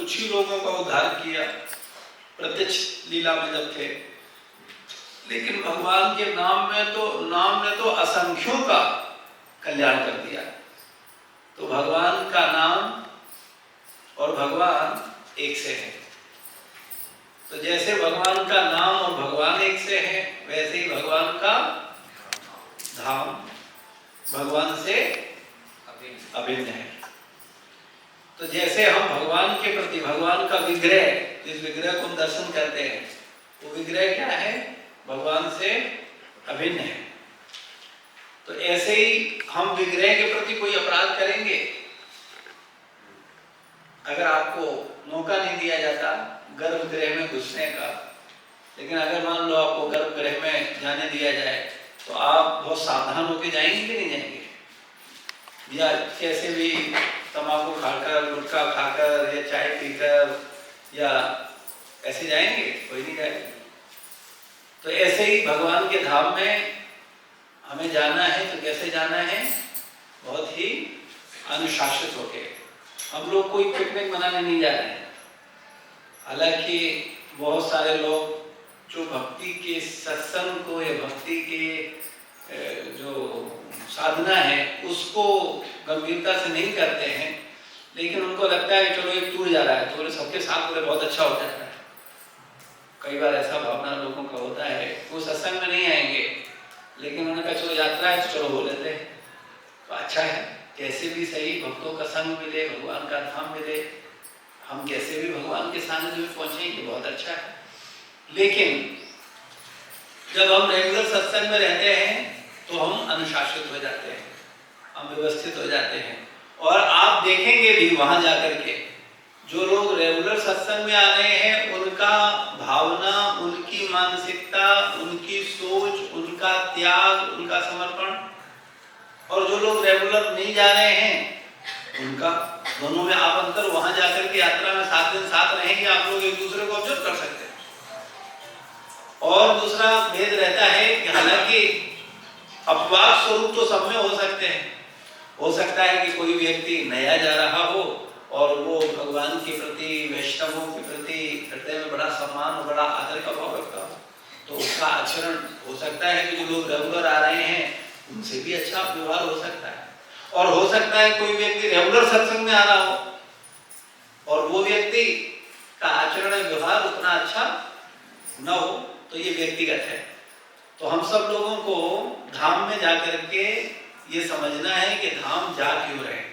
कुछ ही लोगों का उद्धार किया प्रत्यक्ष लीला में जब थे, लेकिन भगवान के नाम ने तो असंख्यों का कल्याण कर दिया। तो भगवान का नाम और भगवान एक से है। तो जैसे भगवान का नाम और भगवान एक से है, वैसे ही भगवान का धाम भगवान से अभिन्न है। तो जैसे हम भगवान के प्रति भगवान का विग्रह, जिस विग्रह को हम दर्शन करते हैं, वो विग्रह क्या है? भगवान से अभिन्न है। तो ऐसे ही हम विग्रह के प्रति कोई अपराध करेंगे, अगर आपको मौका नहीं दिया जाता गर्भगृह में घुसने का, लेकिन अगर मान लो आपको गर्भगृह में जाने दिया जाए तो आप बहुत सावधान होकर जाएंगे कि नहीं जाएंगे? या कैसे भी तंबाकू खाकर, गुटखा खाकर या चाय पीकर या ऐसे जाएंगे? कोई नहीं जाएगा। तो ऐसे ही भगवान के धाम में हमें जाना है तो कैसे जाना है? बहुत ही अनुशासित होके। हम लोग कोई पिकनिक मनाने नहीं जा रहे हैं। हालांकि बहुत सारे लोग जो भक्ति के सत्संग को या भक्ति के जो साधना है उसको गंभीरता से नहीं करते हैं, लेकिन उनको लगता है कि चलो एक टूर जा रहा है तो सबके साथ बोले बहुत अच्छा होता है। कई बार ऐसा भावना लोगों का होता है, वो सत्संग में नहीं आएंगे, लेकिन उन्होंने कहा चलो यात्रा है तो चलो हो लेते हैं। तो अच्छा है, कैसे भी सही भक्तों का संग मिले, भगवान का धाम मिले, हम कैसे भी भगवान के सानिध्य में पहुंचेंगे, बहुत अच्छा है। लेकिन जब हम रेगुलर सत्संग में रहते हैं तो हम अनुशासित हो जाते हैं, हम व्यवस्थित हो जाते हैं। और आप देखेंगे भी वहां जाकर के जो लोग रेगुलर सत्संग में आ रहे हैं, उनका भावना, उनकी मानसिकता, उनकी सोच, उनका त्याग, उनका समर्पण, और जो लोग रेगुलर नहीं जा रहे हैं उनका, दोनों में आप अंतर वहां जाकर के यात्रा में 7 दिन साथ रहेंगे, आप लोग एक दूसरे को ऑब्जर्व कर सकते हैं। और दूसरा भेद रहता है कि हालांकि अपवाद स्वरूप तो सब में हो सकते हैं। हो सकता है कि कोई व्यक्ति नया जा रहा हो और वो भगवान के प्रति, वैष्णवों के प्रति हृदय में बड़ा सम्मान और बड़ा आदर का भाव रखता हो, तो उसका आचरण हो सकता है कि जो लोग रेगुलर आ रहे हैं उनसे भी अच्छा व्यवहार हो सकता है। और हो सकता है कोई व्यक्ति रेगुलर सत्संग में आ रहा हो और वो व्यक्ति का आचरण व्यवहार उतना अच्छा न हो, तो ये व्यक्तिगत है। तो हम सब लोगों को धाम में जाकर के ये समझना है कि धाम जा क्यों रहे।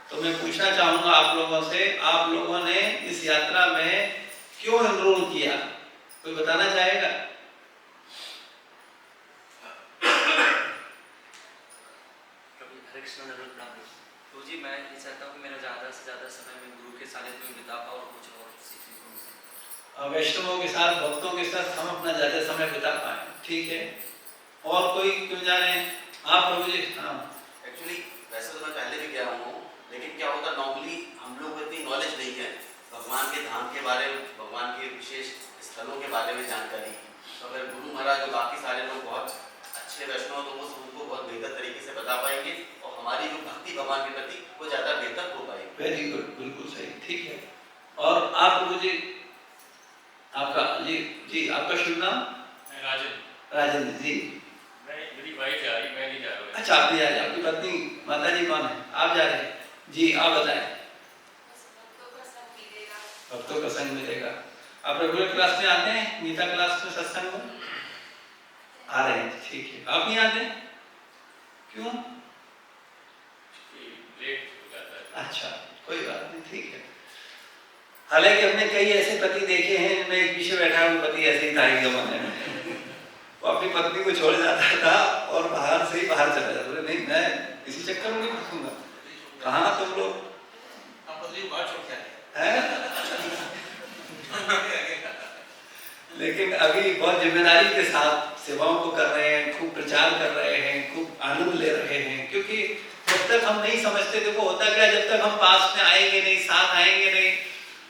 तो मैं पूछना चाहूंगा आप लोगों से, आप लोगों ने इस यात्रा में क्यों एनरोल किया? कोई बताना चाहेगा? तो जी मैं ये चाहता हूँ कि मेरा ज़्यादा से ज़्यादा समय मैं गुरु के सानिध्य में बिता पाऊँ और कुछ और सीखने को मिले। वैष्णवों के साथ, भक्तों के साथ हम अपना ज़्यादा समय बिता पाए। ठीक है, और कोई क्यों जा रहे हैं आप? प्रभु जी। हाँ, एक्चुअली वैसे तो मैं पहले भी गया हूँ, लेकिन क्या होता नॉर्मली हम लोग को इतनी नॉलेज नहीं है भगवान के धाम के बारे में, भगवान के विशेष स्थलों के बारे में जानकारी। तो अगर गुरु महाराज और बाकी सारे लोग बहुत अच्छे वैष्णव तो वो उनको बहुत बेहतर तरीके से बता पाएंगे और हमारी जो भक्ति भगवान के प्रति वो ज़्यादा बेहतर हो पाएगी। वेरी गुड, बिल्कुल सही, ठीक है। और आप प्रभु जी, आपका जी आपका शुभ नाम? राजेंद्र जी। मेरी वाइफ जा रही, मैं नहीं जा रहा। अच्छा, आप भी जा रहे हैं। आपकी पत्नी माता जी कौन है? आप जा रहे हैं जी, आप बताएं। भक्तों का संग मिलेगा। आप रेगुलर क्लास में आते हैं? गीता क्लास में, सत्संग में आ रहे हैं? ठीक है। आप नहीं आते? क्यों? लेट हो जाता है। अच्छा, कोई बात नहीं, ठीक है। हालांकि हमने कई ऐसे पति देखे हैं जिनमें एक पीछे बैठा हुआ पति ऐसे ही था एक जमाने में, वो अपनी पत्नी को छोड़ जाता था और बाहर से ही बाहर चला जाता। बोले नहीं, मैं इसी चक्कर में नहीं फंसूंगा। कहाँ तुम लोग बात छोड़ के लेकिन अभी बहुत जिम्मेदारी के साथ सेवाओं को कर रहे हैं, खूब प्रचार कर रहे हैं, खूब आनंद ले रहे हैं। क्योंकि जब तक हम नहीं समझते, देखो होता क्या, जब तक हम पास में आएंगे नहीं, साथ आएंगे नहीं,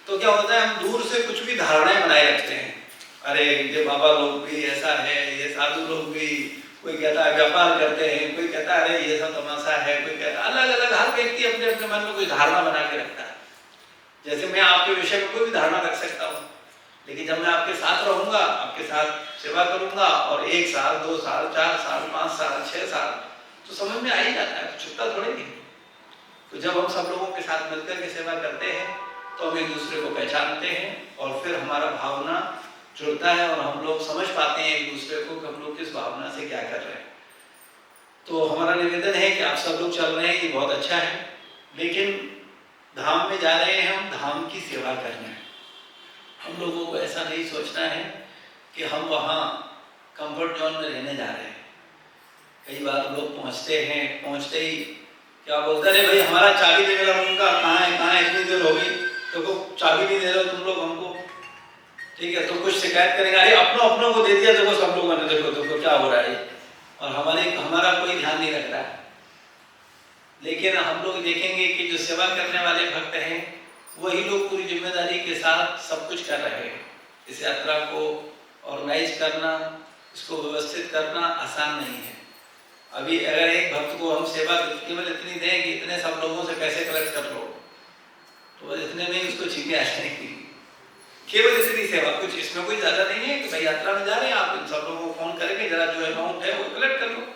तो क्या होता है, हम दूर से कुछ भी धारणाएं बनाए रखते हैं। अरे ये बाबा लोग भी ऐसा है, ये साधु लोग भी, कोई कहता है व्यापार करते हैं, कोई कहता है अरे ये सब तमाशा है, कोई कहता है, अलग अलग हर व्यक्ति अपने अपने मन में कोई धारणा बना के रखता है। जैसे आपके विषय में कोई भी धारणा रख सकता हूँ, लेकिन जब मैं आपके साथ रहूंगा, आपके साथ सेवा करूंगा और 1 साल 2 साल 4 साल 5 साल 6 साल तो समझ में आ ही जाता है, छुट्टा थोड़े नहीं। तो जब हम सब लोगों के साथ मिलकर के सेवा करते हैं तो हम एक दूसरे को पहचानते हैं और फिर हमारा भावना जुड़ता है और हम लोग समझ पाते हैं एक दूसरे को कि हम लोग किस भावना से क्या कर रहे हैं। तो हमारा निवेदन है कि आप सब लोग चल रहे हैं, ये बहुत अच्छा है, लेकिन धाम में जा रहे हैं, हम धाम की सेवा करने हैं। हम लोगों को ऐसा नहीं सोचना है कि हम वहाँ कंफर्ट जोन में रहने जा रहे हैं। कई बार लोग पहुँचते ही क्या बोलते हैं, भाई हमारा चाबी दे मेरा रूम का, कहाँ है इतनी देर हो गई, तो चाबी नहीं दे रहे हो तुम लोग हमको, ठीक है। तो कुछ शिकायत करेंगे, अरे अपनों को दे दिया, देखो सब लोगों ने, देखो क्या हो रहा है, और हमारा कोई ध्यान नहीं रख रहा है। लेकिन हम लोग देखेंगे कि जो सेवा करने वाले भक्त हैं वही लोग पूरी जिम्मेदारी के साथ सब कुछ कर रहे हैं। इस यात्रा को ऑर्गेनाइज करना, इसको व्यवस्थित करना आसान नहीं है। अभी अगर एक भक्त को हम सेवा केवल इतनी दें कि इतने सब लोगों से पैसे कलेक्ट कर लो, तो बस इतने में ही उसको चीजें आ जाएंगी। केवल इतनी सेवा, कुछ इसमें कोई ज्यादा नहीं है कि भाई यात्रा में जा रहे हैं, आप इन सब लोगों को फोन करके जरा जो अमाउंट है वो कलेक्ट कर लो,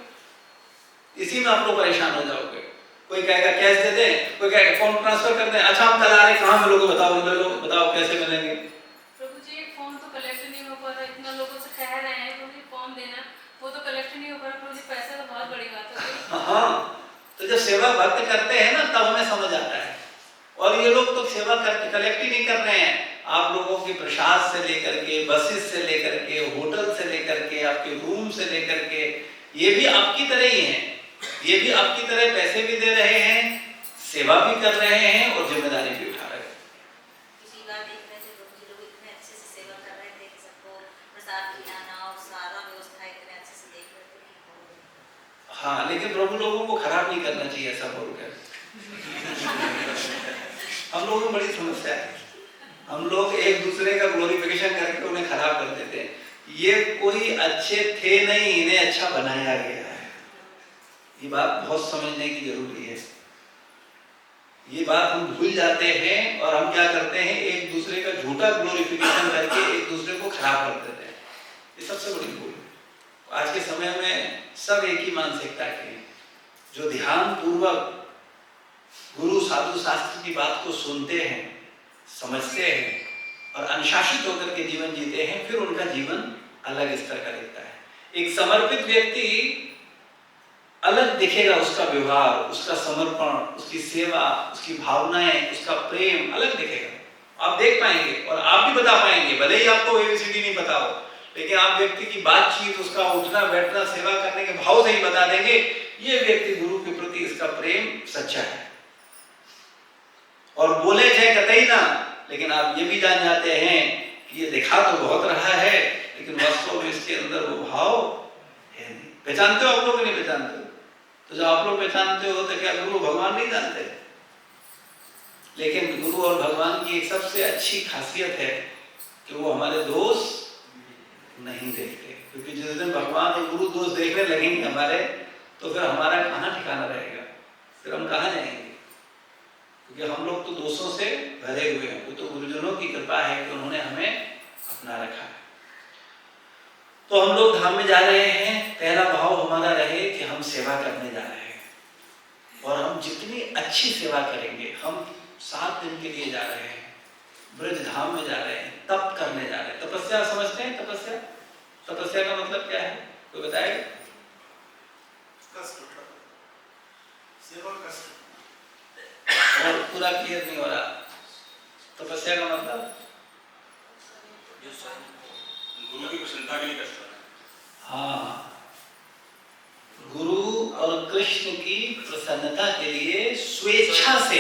इसी में आप लोग परेशान हो जाओगे। कोई कहेगा कैश दे दें, कोई कहेगा फोन ट्रांसफर कर दें, अच्छा हम कल आ रहे हैं, कहाँ मिलोगे बताओ, ले लो, बताओ कैसे मिलेंगे। प्रभु जी फॉर्म तो कलेक्ट नहीं हो पा रहा, इतना लोगों से कह रहे हैं प्रभु जी फॉर्म देना, वो तो कलेक्ट नहीं हो पा रहा। प्रभु जी पैसा तो बहुत बड़ी बात है। हाँ, तो जब सेवा भक्त करते हैं ना तब हमें समझ आता है। और ये लोग तो सेवा करके कलेक्ट ही नहीं कर रहे हैं, आप लोगों के प्रसाद से लेकर के, बसेस से लेकर के, होटल से लेकर के, आपके रूम से लेकर के, ये भी आपकी तरह ही हैं, ये भी आपकी तरह पैसे भी दे रहे हैं, सेवा भी कर रहे हैं और जिम्मेदारी भी उठा रहे हैं। पिछली बार देख रहे थे प्रभु जी लोग इतने अच्छे से सेवा कर रहे थे कि सबको प्रसाद खिलाना और सारा व्यवस्था इतने अच्छे से देख रहे थे। हाँ, लेकिन प्रभु लोगों को खराब नहीं करना चाहिए ऐसा बोलकर। हम लोगों में बड़ी समस्या है, हम लोग एक दूसरे का ग्लोरिफिकेशन करके उन्हें खराब कर देते हैं। ये कोई अच्छे थे नहीं, इन्हें अच्छा बनाया गया है। ये बात बहुत समझने की जरूरी है। ये बात हम भूल जाते हैं और हम क्या करते हैं, एक दूसरे का झूठा ग्लोरिफिकेशन करके एक दूसरे को खराब कर देते हैं। ये सबसे बड़ी भूल है। आज के समय में सब एक ही मानसिकता के हैं, जो ध्यान पूर्वक गुरु साधु शास्त्र की बात को सुनते हैं, समझते हैं और अनुशासित होकर के जीवन जीते हैं, फिर उनका जीवन अलग स्तर का दिखता है। एक समर्पित व्यक्ति अलग दिखेगा, उसका व्यवहार, उसका समर्पण, उसकी सेवा, उसकी भावनाएं, उसका प्रेम अलग दिखेगा। आप देख पाएंगे और आप भी बता पाएंगे, भले ही आपको एबीसीडी नहीं पता हो, लेकिन आप व्यक्ति की बातचीत, उसका उठना बैठना, सेवा करने के भाव से ही बता देंगे ये व्यक्ति गुरु के प्रति इसका प्रेम सच्चा है। और बोले चाहे कतई ना, लेकिन आप ये भी जान जाते हैं कि ये दिखा तो बहुत रहा है, लेकिन वास्तव में इसके अंदर वो भाव है नहीं। पहचानते हो आप लोग नहीं पहचानते? तो जब आप लोग पहचानते हो तो क्या गुरु भगवान नहीं जानते? लेकिन गुरु और भगवान की एक सबसे अच्छी खासियत है कि वो हमारे दोष नहीं देखते, क्योंकि जिस दिन भगवान और गुरु दोष देखने लगेंगे हमारे, तो फिर हमारा कहाँ ठिकाना रहेगा, फिर हम कहाँ जाएंगे? क्योंकि हम लोग तो दोषों से भरे हुए हैं। वो तो गुरुजनों की कृपा है कि उन्होंने हमें अपना रखा है। तो हम लोग धाम में जा रहे हैं, पहला भाव हमारा रहे कि हम सेवा करने जा रहे हैं, और हम जितनी अच्छी सेवा करेंगे, हम 7 दिन के लिए जा रहे हैं, ब्रज धाम में जा रहे हैं, तप करने जा रहे हैं। तपस्या समझते हैं? तपस्या का मतलब क्या है, कोई बताएगा? और पूरा क्लियर नहीं हो रहा, तपस्या का मतलब जो स्वयं गुरु की प्रसन्नता के लिए कष्ट है। हाँ, गुरु और कृष्ण की प्रसन्नता के लिए स्वेच्छा से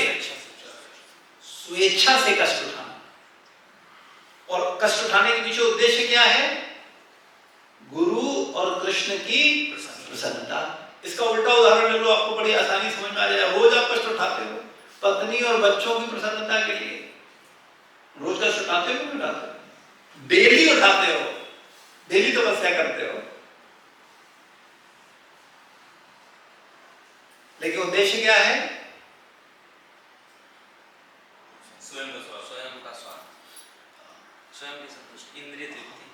कष्ट उठाना। और कष्ट उठाने के पीछे उद्देश्य क्या है? गुरु और कृष्ण की प्रसन्नता। इसका उल्टा उदाहरण ले लो, आपको बड़ी आसानी समझ में आ जाएगा। रोज आप कष्ट उठाते हो पत्नी और बच्चों की प्रसन्नता के लिए, रोज कष्ट उठाते हो नहीं उठाते? डेली उठाते हो, डेली तपस्या करते हो, लेकिन उद्देश्य क्या है? स्वयं का स्वास्थ्य। स्वयं का स्वयं की संतुष्टि, इंद्रिय तृप्ति।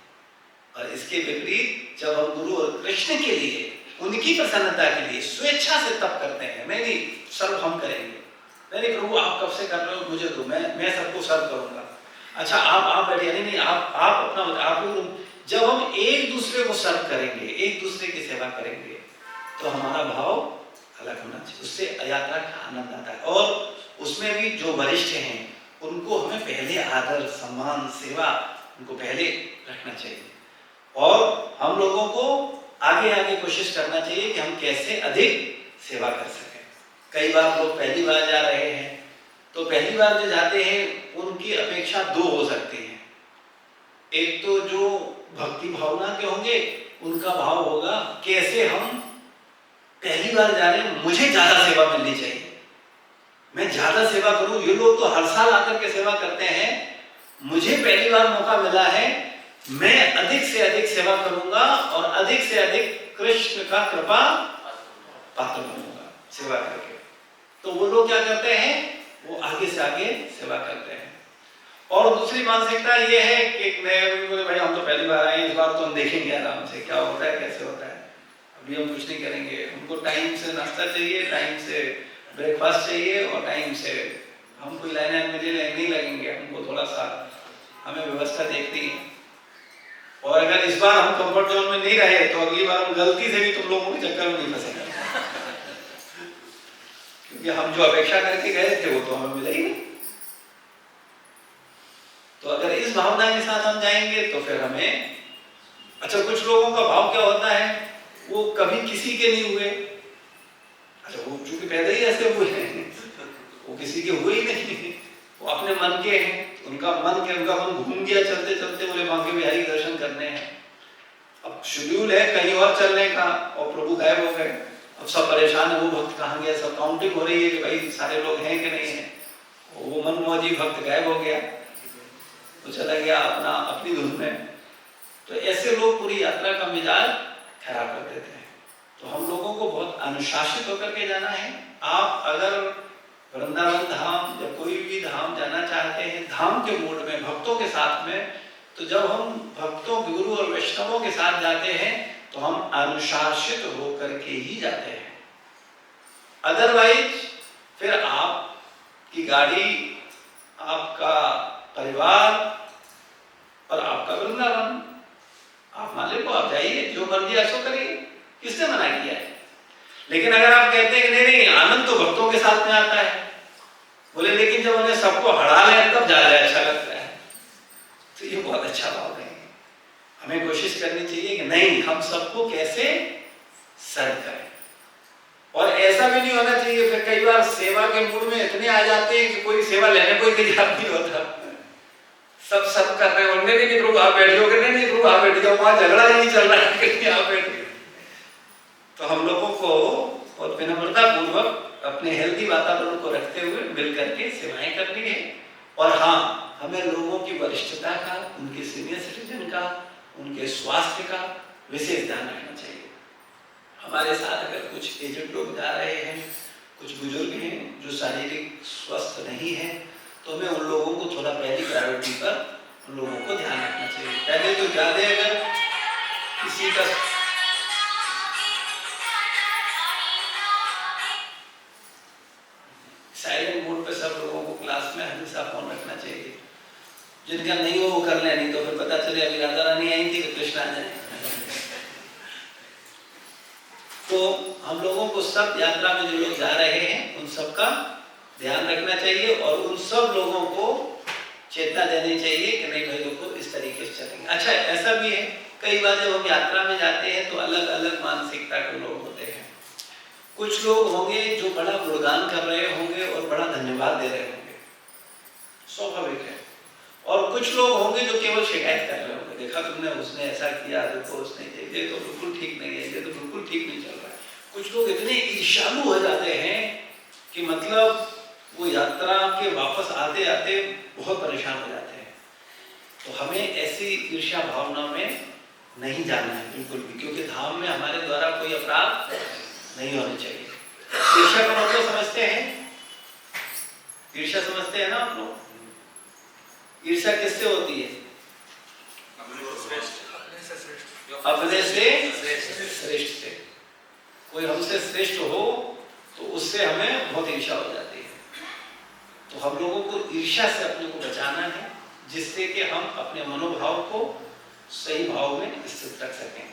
और इसके विपरीत जब हम गुरु और कृष्ण के लिए, उनकी प्रसन्नता के लिए स्वेच्छा से तप करते हैं, नहीं सर्व हम करेंगे, नहीं प्रभु आप कब से कर रहे हो, मुझे दो, मैं सबको सर्व करूंगा, अच्छा आप बैठिए, नहीं आप अपना, आप, जब हम एक दूसरे को सर्व करेंगे, एक दूसरे की सेवा करेंगे, तो हमारा भाव अलग होना चाहिए, उससे यात्रा का आनंद आता है। और उसमें भी जो वरिष्ठ हैं उनको हमें पहले आदर सम्मान सेवा उनको पहले रखना चाहिए, और हम लोगों को आगे कोशिश करना चाहिए कि हम कैसे अधिक सेवा कर सकें। कई बार लोग पहली बार जा रहे हैं, तो पहली बार जो जाते हैं उनकी अपेक्षा दो हो सकती है। एक तो जो भक्ति भावना के होंगे उनका भाव होगा कैसे हम पहली बार जा रहे हैं, मुझे ज्यादा सेवा मिलनी चाहिए, मैं ज्यादा सेवा करूं, ये लोग तो हर साल आकर के सेवा करते हैं, मुझे पहली बार मौका मिला है, मैं अधिक से अधिक सेवा करूंगा और अधिक से अधिक कृष्ण का कृपा पात्र बनूंगा सेवा करके। तो वो लोग क्या करते हैं, वो आगे से आगे सेवा करते हैं। और दूसरी मानसिकता ये है कि भाई हम तो पहली बार आए, इस बार तो हम देखेंगे आराम से क्या होता है कैसे होता है, अभी हम कुछ नहीं करेंगे, हमको टाइम से नाश्ता चाहिए, टाइम से ब्रेकफास्ट चाहिए, और टाइम से हम कोई लाइन में नहीं लगेंगे, हमको थोड़ा सा हमें व्यवस्था देखनी है। और अगर इस बार हम कंफर्ट जोन में नहीं रहे तो अगली बार हम गलती से भी तुम लोगों के चक्कर में नहीं फंसेंगे, क्योंकि हम जो अपेक्षा करके गए थे वो तो हमें मिला ही नहीं। तो अगर इस भावना के साथ हम जाएंगे तो फिर हमें, अच्छा कुछ लोगों का भाव क्या होता है, वो कभी किसी के नहीं हुए, अच्छा वो चूंकि पैदा ही ऐसे हुए हैं, वो किसी के हुए ही नहीं, वो अपने मन के हैं, उनका मन घूम गया चलते चलते, बोले बांके बिहारी दर्शन करने हैं, अब शेड्यूल है कहीं और चलने का, और प्रभु गायब हो गए, अब सब परेशान है, वो भक्त कहाँ गया, सब काउंटिंग हो रही है कि भाई सारे लोग हैं कि नहीं है, वो मनमौजी भक्त गायब हो गया, वो चला गया अपनी धुन में। तो ऐसे लोग पूरी यात्रा का मिजाज खराब कर देते हैं। तो हम लोगों को बहुत अनुशासित होकर के जाना है। आप अगर वृंदावन धाम या कोई भी धाम जाना चाहते हैं धाम के मूड में, भक्तों के साथ में, तो जब हम भक्तों, गुरु और वैष्णवों के साथ जाते हैं तो हम अनुशासित होकर के ही जाते हैं। अदरवाइज फिर आपकी गाड़ी, आपका परिवार और आपका वृंदावन, आप मालिक को आप जाइए, जो मर्जी ऐसा करिए, किसने मना किया है। लेकिन अगर आप कहते हैं कि नहीं आनंद तो भक्तों के साथ में आता है, बोले लेकिन जब उन्हें सबको हरा लें तब ज्यादा अच्छा लगता है, तो ये बहुत अच्छा भाव नहीं है। हमें कोशिश करनी चाहिए कि नहीं, हम सबको कैसे सर्व करें। और ऐसा भी नहीं होना चाहिए फिर कई बार सेवा के मूड में इतने आ जाते हैं कि कोई सेवा लेने कोई तैयार नहीं होता, सब कर रहे हो, नहीं प्रभु आप बैठे हो, नहीं प्रभु आप बैठ जाओ, वहां झगड़ा ही नहीं चल रहा है कि आप बैठे। तो हम लोगों को और विनम्रता पूर्वक अपने हेल्दी वातावरण को रखते हुए मिल करके सेवाएं करनी है। और हाँ, हमें लोगों की वरिष्ठता का, उनके सीनियर सिटीजन का, उनके स्वास्थ्य का विशेष ध्यान रखना चाहिए। हमारे साथ अगर कुछ एजेड लोग जा रहे हैं, कुछ बुजुर्ग हैं जो शारीरिक स्वस्थ नहीं है, तो हमें उन लोगों को थोड़ा पहली प्रायोरिटी पर उन लोगों को ध्यान रखना चाहिए। पहले तो ज्यादा अगर किसी का साइलेंट मोड पे सब लोगों को क्लास में हमेशा फोन रखना चाहिए। जिनका नहीं हो वो कर ले, नहीं तो फिर पता चले अभी राधा रानी आई थी कि कृष्ण आ जाए। तो हम लोगों को सब यात्रा में जो लोग जा रहे हैं उन सब का ध्यान रखना चाहिए और उन सब लोगों को चेतना देनी चाहिए कि नहीं भाई लोग को इस तरीके से चलेंगे। अच्छा ऐसा भी है, कई बार जब हम यात्रा में जाते हैं तो अलग अलग मानसिकता के लोग होते हैं। कुछ लोग होंगे जो बड़ा गुणगान कर रहे होंगे और बड़ा धन्यवाद दे रहे होंगे, स्वाभाविक है। और कुछ लोग होंगे जो केवल शिकायत कर रहे होंगे, देखा तुमने उसने ऐसा किया, देखो उसने ये तो बिल्कुल ठीक नहीं है, ये तो बिल्कुल ठीक नहीं चल रहा है। कुछ लोग इतने ईर्ष्यालु हो जाते हैं कि मतलब वो यात्रा के वापस आते आते बहुत परेशान हो जाते हैं। तो हमें ऐसी ईर्ष्या भावना में नहीं जाना है बिल्कुल भी, क्योंकि धाम में हमारे द्वारा कोई अपराध नहीं होने चाहिए। ईर्ष्या का मतलब समझते हैं, ईर्ष्या समझते हैं ना आप लोग? ईर्ष्या किससे होती है? कोई हमसे श्रेष्ठ हो तो उससे हमें बहुत ईर्ष्या हो जाती है। तो हम लोगों को ईर्ष्या से अपने को बचाना है, जिससे कि हम अपने मनोभाव को सही भाव में स्थित रख सकें।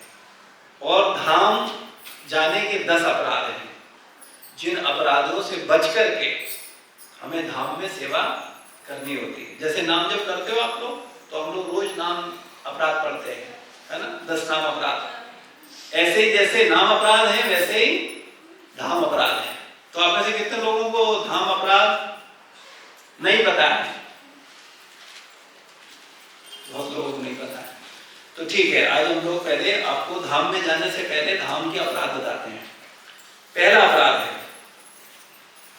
और धाम जाने के 10 अपराध हैं, जिन अपराधों से बच करके हमें धाम में सेवा करनी होती है। जैसे नाम जब करते हो आप लोग, तो हम लोग रोज नाम अपराध पढ़ते हैं, है ना, 10 नाम अपराध। ऐसे ही जैसे नाम अपराध है, वैसे ही धाम अपराध है। तो आप में से कितने लोगों को धाम अपराध नहीं पता है? बहुत लोगों को नहीं पता है। तो ठीक है, आज हम लोग पहले आपको धाम में जाने से पहले धाम के अपराध बताते हैं। पहला अपराध है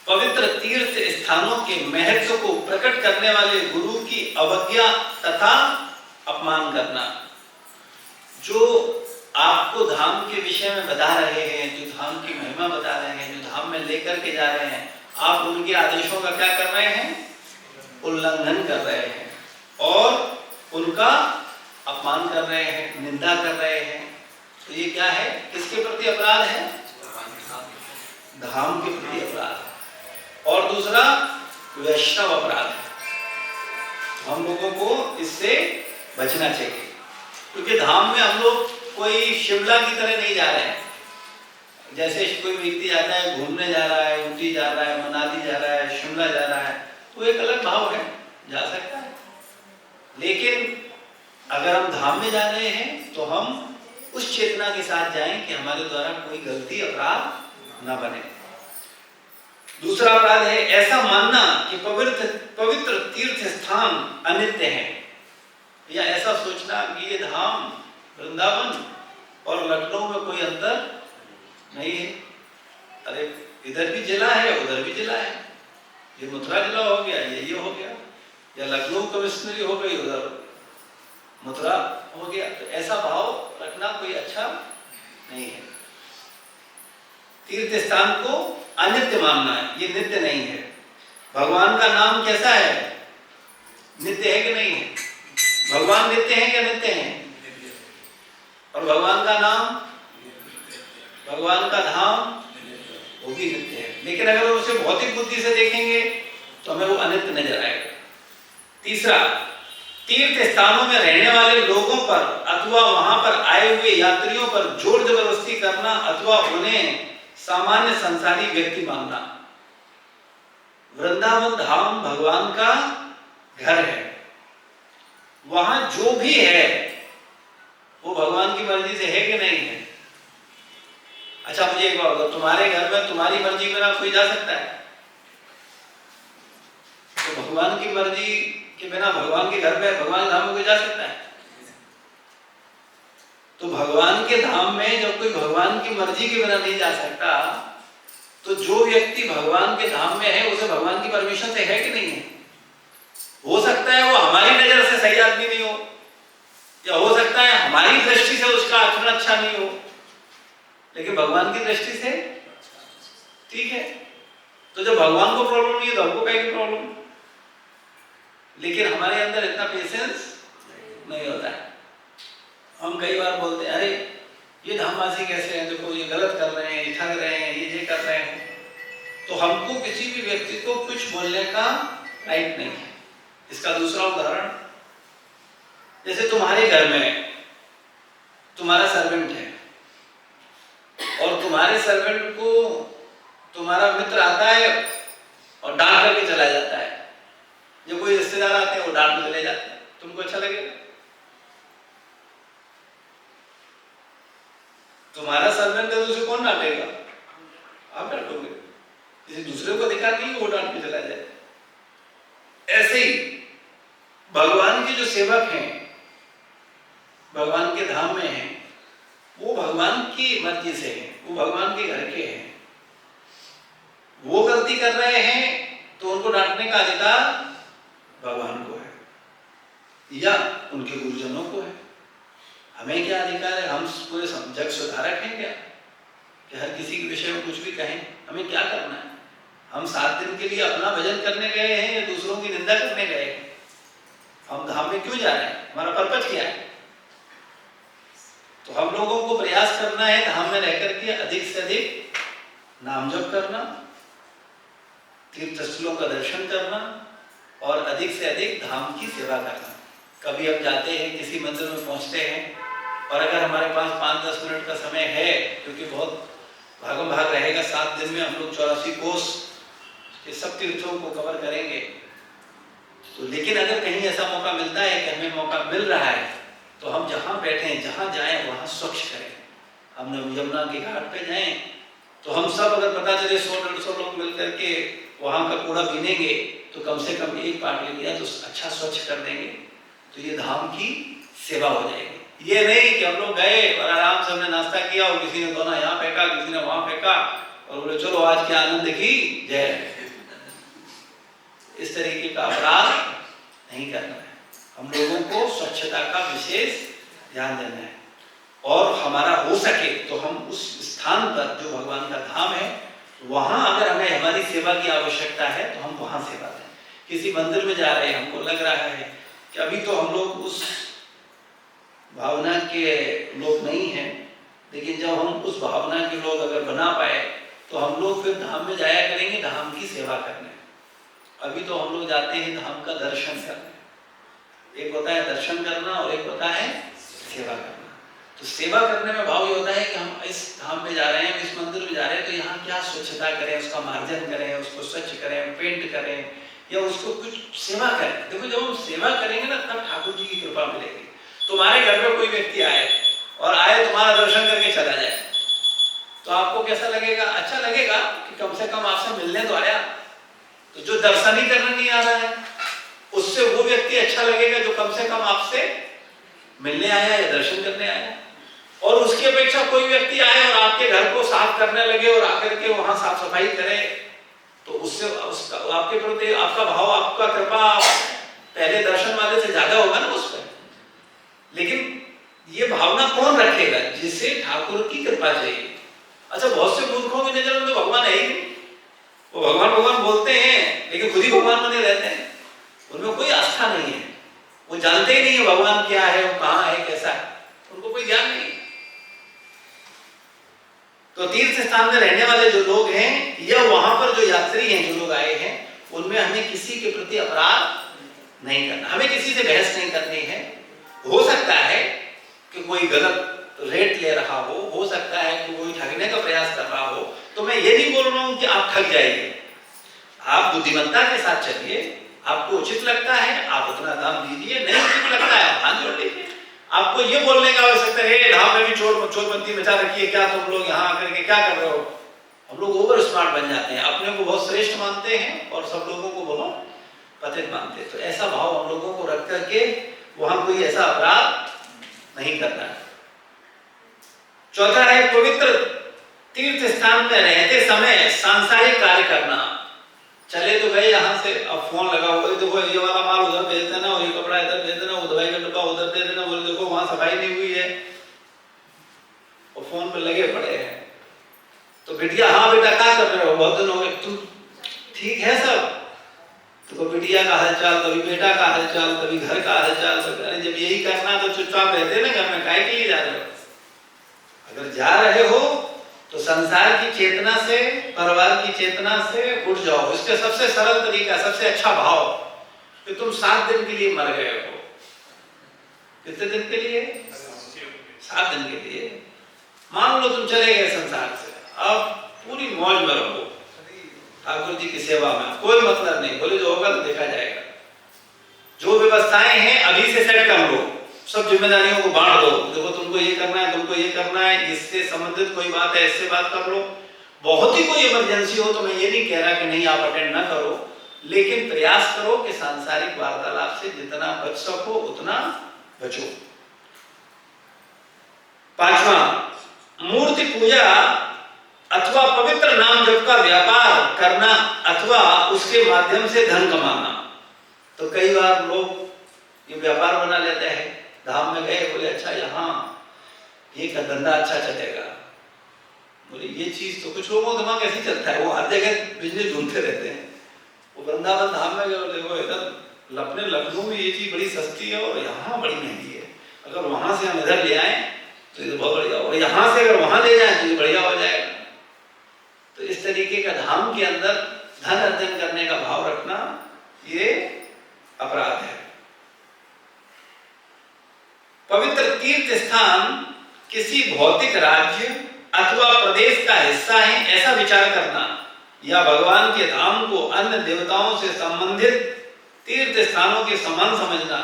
पवित्र तीर्थ स्थानों के महत्व को प्रकट करने वाले गुरु की अवज्ञा तथा अपमान करना। जो आपको धाम के विषय में बता रहे हैं, जो धाम की महिमा बता रहे हैं, जो धाम में लेकर के जा रहे हैं, आप उनके आदेशों का क्या कर रहे हैं? उल्लंघन कर रहे हैं और उनका अपमान कर रहे हैं, निंदा कर रहे हैं। तो ये क्या है? किसके प्रति अपराध है? धाम के प्रति अपराध। और दूसरा वैष्णव अपराध है। हम लोगों को इससे बचना चाहिए, क्योंकि धाम में हम लोग कोई शिमला की तरह नहीं जा रहे हैं। जैसे कोई व्यक्ति जाता है, घूमने जा रहा है, ऊटी जा रहा है, मनाली जा रहा है, शिमला जा रहा है, वो एक अलग भाव है, जा सकता है। लेकिन अगर हम धाम में जा रहे हैं तो हम उस चेतना के साथ जाएं कि हमारे द्वारा कोई गलती, अपराध न बने। दूसरा अपराध है ऐसा मानना कि पवित्र तीर्थ स्थान अनित्य हैं, या ऐसा सोचना कि ये धाम वृंदावन और लखनऊ में कोई अंतर नहीं है। अरे इधर भी जिला है, उधर भी जिला है, ये मथुरा जिला हो गया, ये हो गया, या लखनऊ कमिश्नरी हो गई, उधर मथुरा हो गया। तो ऐसा भाव रखना कोई अच्छा नहीं है। तीर्थ स्थान को अनित्य मानना है, ये नित्य नहीं है। भगवान का नाम कैसा है? नित्य है कि नहीं है? भगवान नित्य है या नित्य है? और भगवान का नाम, भगवान का धाम, वो भी नित्य है। लेकिन अगर उसे भौतिक बुद्धि से देखेंगे तो हमें वो अनित्य नजर आएगा। तीसरा, तीर्थ स्थानों में रहने वाले लोगों पर अथवा वहां पर आए हुए यात्रियों पर जोर जबरदस्ती करना अथवा उन्हें सामान्य संसारी व्यक्ति मानना। वृंदावन धाम भगवान का घर है, वहां जो भी है वो भगवान की मर्जी से है कि नहीं है? अच्छा मुझे एक बात बताओ, तुम्हारे घर में तुम्हारी मर्जी के बिना कोई जा सकता है? तो भगवान की मर्जी के बिना भगवान के घर में, भगवान धाम में कोई जा सकता है? तो भगवान के धाम में जब कोई भगवान की मर्जी के बिना नहीं जा सकता, तो जो व्यक्ति भगवान के धाम में है उसे भगवान की परमिशन से है कि नहीं है? हो सकता है वो हमारी नजर से सही आदमी नहीं हो, या हो सकता है हमारी दृष्टि से उसका आचरण अच्छा नहीं हो, लेकिन भगवान की दृष्टि से ठीक है। तो जब भगवान को प्रॉब्लम नहीं है तो हमको क्या प्रॉब्लम? लेकिन हमारे अंदर इतना पेशेंस नहीं होता है। हम कई बार बोलते हैं, अरे ये धामवासी कैसे हैं, देखो ये गलत कर रहे हैं, ये ठग रहे हैं, ये कर रहे हैं। तो हमको किसी भी व्यक्ति को कुछ बोलने का राइट नहीं है। इसका दूसरा उदाहरण, जैसे तुम्हारे घर में तुम्हारा सर्वेंट है और तुम्हारे सर्वेंट को तुम्हारा मित्र आता है और डांट करके चला जाता है। जब कोई रिश्तेदार आते हैं वो डांट के चले जाते हैं, तुमको अच्छा लगेगा? तुम्हारा सर्वेंट है तो उसे कौन डांटेगा? आप डांटोगे। किसी दूसरे को अधिकार नहीं वो डांट के चला जाए। ऐसे ही भगवान के जो सेवक हैं, भगवान के धाम में हैं, वो भगवान की मर्जी से हैं, वो भगवान के घर के हैं। वो गलती कर रहे हैं तो उनको डांटने का अधिकार भगवान को है या उनके गुरुजनों को है। हमें क्या अधिकार है? हम पूरे जग सुधारक हैं क्या कि हर किसी के विषय में कुछ भी कहें? हमें क्या करना है? हम 7 दिन के लिए अपना भजन करने गए हैं या दूसरों की निंदा करने गए हैं? हम धाम में क्यों जा रहे हैं? हमारा पर्पज क्या है? तो हम लोगों को प्रयास करना है धाम में रह करके अधिक से अधिक नाम जप करना, तीर्थ स्थलों का दर्शन करना और अधिक से अधिक धाम की सेवा करना। कभी हम जाते हैं किसी मंदिर में पहुंचते हैं और अगर हमारे पास 5-10 मिनट का समय है, क्योंकि बहुत भागम भाग रहेगा, 7 दिन में हम लोग 84 कोस के सब तीर्थों को कवर करेंगे, तो लेकिन अगर कहीं ऐसा मौका मिलता है कि हमें मौका मिल रहा है तो हम जहाँ बैठें जहाँ जाएं वहाँ स्वच्छ करें। हम यमुना के घाट पे जाएं तो हम सब अगर पता चले 100-150 लोग मिल करके वहाँ का कूड़ा बीनेंगे तो कम से कम एक पार्ट ले लिया तो अच्छा स्वच्छ कर देंगे, तो ये धाम की सेवा हो जाएगी। ये नहीं कि हम लोग गए और आराम से हमने नाश्ता किया और किसी ने दोना यहाँ फेंका, किसी ने वहाँ फेंका और बोले चलो आज क्या आनंद की जय। इस तरीके का अपराध नहीं करना है। हम लोगों को स्वच्छता का विशेष ध्यान देना है और हमारा हो सके तो हम उस स्थान पर जो भगवान का धाम है वहां अगर हमें हमारी सेवा की आवश्यकता है तो हम वहां सेवा दें। किसी मंदिर में जा रहे हैं, हमको लग रहा है कि अभी तो हम लोग उस भावना के लोग नहीं हैं, लेकिन जब हम उस भावना के लोग अगर बना पाए तो हम लोग फिर धाम में जाया करेंगे धाम की सेवा करने। अभी तो हम लोग जाते हैं धाम का दर्शन करने। एक होता है दर्शन करना और एक होता है सेवा करना। तो सेवा करने में भाव ये होता है कि हम इस धाम में जा रहे हैं, इस मंदिर में जा रहे हैं, तो यहाँ क्या स्वच्छता करें, उसका मार्जन करें, उसको स्वच्छ करें, पेंट करें या उसको कुछ सेवा करें। देखो जब हम सेवा करेंगे ना तब ठाकुर जी की कृपा मिलेगी। तुम्हारे घर में कोई व्यक्ति आए और आए तुम्हारा दर्शन करके चला जाए तो आपको कैसा लगेगा? अच्छा लगेगा कि कम से कम आपसे मिलने तो आया। तो जो दर्शन ही करने नहीं आ रहा है उससे वो व्यक्ति अच्छा लगेगा जो कम से कम आपसे मिलने आया या दर्शन करने आया। और उसकी अपेक्षा कोई व्यक्ति आए और आपके घर को साफ करने लगे और आकर के वहां साफ सफाई करे तो उससे आपके प्रति आपका भाव, आपका कृपा पहले दर्शन वाले से ज्यादा होगा ना उस पर। लेकिन ये भावना कौन रखेगा? जिसे ठाकुर की कृपा चाहिए। अच्छा, बहुत से मूर्खों की नजर में तो भगवान है ही नहीं, वो भगवान भगवान बोलते हैं लेकिन खुद ही भगवान बने रहते हैं, उनमें कोई आस्था नहीं है, वो जानते ही नहीं है भगवान क्या है, वो कहाँ है, कैसा है, उनको कोई ज्ञान नहीं है। तो तीर्थ स्थान में रहने वाले जो लोग हैं या वहां पर जो यात्री हैं, जो लोग आए हैं, उनमें हमें किसी के प्रति अपराध नहीं करना, हमें किसी से बहस नहीं करनी है। हो सकता है कि कोई गलत रेट ले रहा हो सकता है कि कोई ठगने का प्रयास कर रहा हो, तो मैं ये नहीं बोल रहा हूं कि आप ठग जाइए। आप बुद्धिमत्ता के साथ चलिए, आपको उचित लगता है आप उतना दाम दीजिए, नहीं उचित लगता है आप हाथ जोड़ लीजिए। आपको ये बोलने का आवश्यकता है धाम में भी चोरपंथी मचा रखी है, क्या तुम लोग यहाँ आकर के क्या कर रहे हो? हम लोग ओवर स्मार्ट बन जाते हैं, अपने को बहुत श्रेष्ठ मानते हैं और सब लोगों को बहुत पतित मानते हैं। तो ऐसा भाव हम लोगों को रख करके वहां कोई ऐसा अपराध नहीं करना है। चौथा है पवित्र तीर्थ स्थान में रहते समय सांसारिक कार्य करना। चले तो गए यहाँ से, अब फोन लगा हुआ, देखो ये वाला माल उधर भेज देना और ये कपड़ा इधर भेज देना, वो दवाई का डब्बा उधर दे देना, बोले देखो वहां सफाई नहीं हुई है और फोन पे लगे पड़े हैं। तो बिटिया, हाँ बेटा क्या कर रहे हो, बहुत दिन हो गए, तुम ठीक है सब? तो बिटिया का हालचाल, कभी बेटा का हालचाल, कभी घर का हालचाल। अरे जब यही करना तो चुपचाप रहते ना घर में, काहे के लिए जा रहे हो? अगर जा रहे हो तो संसार की चेतना से, परिवार की चेतना से उठ जाओ। इसका सबसे सरल तरीका, सबसे अच्छा भाव कि तुम 7 दिन के लिए मर गए हो। कितने दिन के लिए? 7 दिन के लिए। मान लो तुम चले गए संसार से, अब पूरी मौज में रहो ठाकुर जी की सेवा में, कोई मतलब नहीं, बोले जो होगा तो देखा जाएगा। जो व्यवस्थाएं हैं अभी से सेट कर लो, सब जिम्मेदारियों को बांट दो, देखो तुमको ये करना है, तुमको ये करना है, इससे संबंधित कोई बात है इससे बात कर लो। बहुत ही कोई इमरजेंसी हो तो मैं ये नहीं कह रहा कि नहीं आप अटेंड ना करो, लेकिन प्रयास करो कि सांसारिक वार्तालाप से जितना बच सको उतना बचो। 5वां, मूर्ति पूजा अथवा पवित्र नाम जप का व्यापार करना अथवा उसके माध्यम से धन कमाना। तो कई बार लोग ये व्यापार बना लेते हैं, धाम में गए, बोले अच्छा यहाँ ये का धंधा अच्छा चलेगा, बोले ये चीज तो कुछ लोगों का दिमाग ऐसे चलता है, वो हर जगह बिजनेस ढूंढते रहते हैं। वो वृंदावन धाम में गए, देखो इधर अपने लखनऊ में ये चीज बड़ी सस्ती है और यहाँ बड़ी महंगी है, अगर वहां से हम इधर ले आए तो ये तो बहुत बढ़िया, और यहाँ से अगर वहां ले जाए तो ये बढ़िया हो जाएगा। तो इस तरीके का धाम के अंदर धन अर्जन करने का भाव रखना ये अपराध है। पवित्र तीर्थ स्थान किसी भौतिक राज्य अथवा प्रदेश का हिस्सा है ऐसा विचार करना, या भगवान के धाम को अन्य देवताओं से संबंधित तीर्थ स्थानों के समान समझना,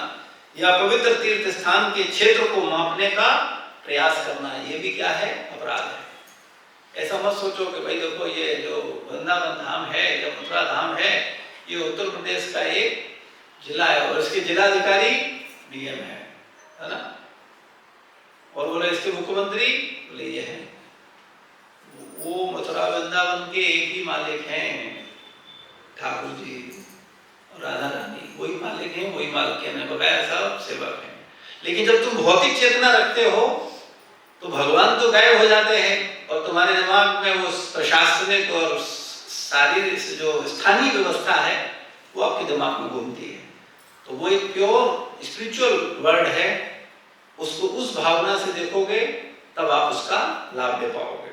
या पवित्र तीर्थ स्थान के क्षेत्र को मापने का प्रयास करना, ये भी क्या है? अपराध है। ऐसा मत सोचो कि भाई देखो ये जो वृंदावन धाम है या मथुरा धाम है ये उत्तर प्रदेश का एक जिला है और इसके जिलाधिकारी डीएम है ना, और बोले इसके मुख्यमंत्री बोले ये है। वो मथुरा वृंदावन के एक ही मालिक हैं, ठाकुर जी और राधा रानी, वही मालिक हैं, वही मालकिन है, बगैर सब सेवक हैं। लेकिन जब तुम भौतिक चेतना रखते हो तो भगवान तो गायब हो जाते हैं और तुम्हारे दिमाग में वो प्रशासनिक और सारी जो स्थानीय व्यवस्था है वो आपके दिमाग में घूमती है। तो वो एक प्योर स्पिरिचुअल वर्ड है, उसको उस भावना से देखोगे तब आप उसका लाभ ले पाओगे।